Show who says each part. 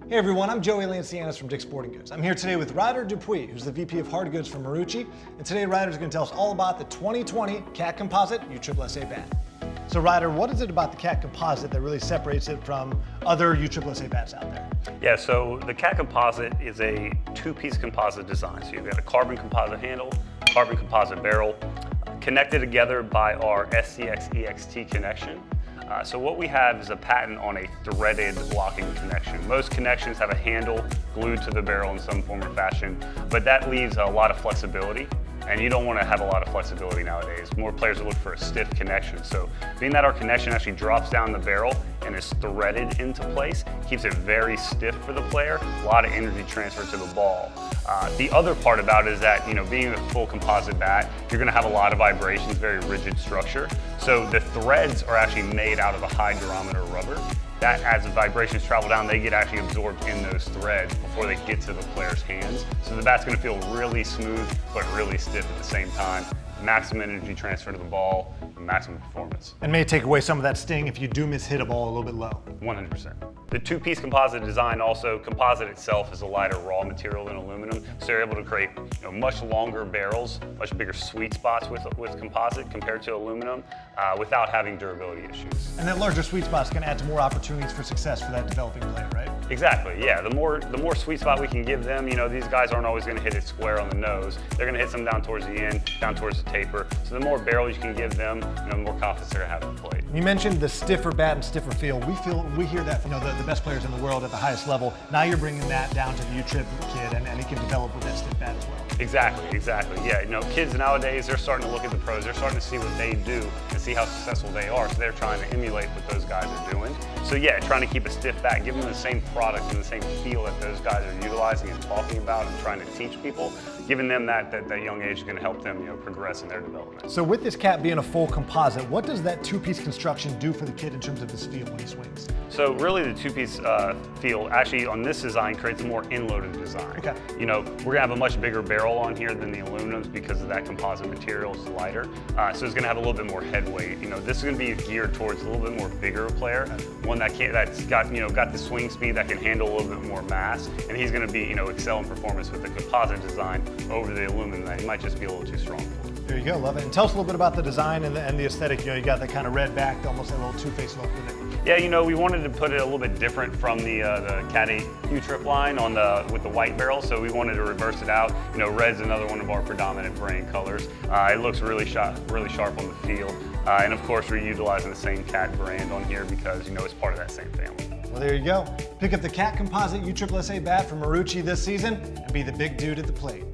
Speaker 1: Hey everyone, I'm Joey Lancianis from Dick's Sporting Goods. I'm here today with Ryder Dupuis, who's the VP of Hard Goods for Marucci, and today Ryder's going to tell us all about the 2020 Cat Composite USSSA bat. So Ryder, what is it about the Cat Composite that really separates it from other USSSA bats out there?
Speaker 2: Yeah, so the Cat Composite is a two-piece composite design. So you've got a carbon composite handle, carbon composite barrel, connected together by our SCX EXT connection. So what we have is a patent on a threaded locking connection. Most connections have a handle glued to the barrel in some form or fashion, but that leaves a lot of flexibility, and you don't want to have a lot of flexibility nowadays. More players look for a stiff connection. So being that our connection actually drops down the barrel and is threaded into place, keeps it very stiff for the player, a lot of energy transfer to the ball. The other part about it is that, being a full composite bat, you're gonna have a lot of vibrations, very rigid structure. So the threads are actually made out of a high durometer rubber. That, as the vibrations travel down, they get actually absorbed in those threads before they get to the player's hands. So the bat's gonna feel really smooth, but really stiff at the same time. Maximum energy transfer to the ball, and maximum performance.
Speaker 1: And may take away some of that sting if you do miss-hit a ball a little bit low.
Speaker 2: 100%. The two-piece composite design also, composite itself is a lighter raw material than aluminum, so you're able to create much longer barrels, much bigger sweet spots with composite compared to aluminum without having durability issues.
Speaker 1: And that larger sweet spot's going to add to more opportunities for success for that developing player, right?
Speaker 2: Exactly, yeah. The more sweet spot we can give them, these guys aren't always going to hit it square on the nose. They're going to hit some down towards the end, down towards the taper. So the more barrels you can give them, the more confidence they're going to have in the plate.
Speaker 1: You mentioned the stiffer bat and stiffer feel. We hear that from the best players in the world at the highest level. Now you're bringing that down to the U-Trip kid, and he can develop with that stiff bat as well.
Speaker 2: Exactly. Yeah, kids nowadays, they're starting to look at the pros. They're starting to see what they do and see how successful they are. So they're trying to emulate what those guys are doing. So yeah, trying to keep a stiff bat, give them the same product and the same feel that those guys are utilizing and talking about and trying to teach people. Giving them that young age is going to help them progress in their development.
Speaker 1: So with this cat being a full composite, what does that two-piece construction do for the kid in terms of his feel when he swings?
Speaker 2: So really the two-piece feel actually on this design creates a more end-loaded design.
Speaker 1: Okay.
Speaker 2: We're going to have a much bigger barrel on here than the aluminums because of that composite material is lighter. So it's going to have a little bit more head weight. This is going to be geared towards a little bit more bigger player, one that's got the swing speed that can handle a little bit more mass, and he's going to be excel in performance with the composite design over the aluminum that he might just be a little too strong for.
Speaker 1: There you go, love it. And tell us a little bit about the design and the aesthetic. You got that kind of red back, almost that little two-face look with it.
Speaker 2: Yeah, we wanted to put it a little bit different from the Cat 8 U-Trip line with the white barrel, so we wanted to reverse it out. Red's another one of our predominant brand colors. It looks really sharp on the field. And of course, we're utilizing the same Cat brand on here because, it's part of that same family.
Speaker 1: Well, there you go. Pick up the Cat Composite USSSA bat from Marucci this season and be the big dude at the plate.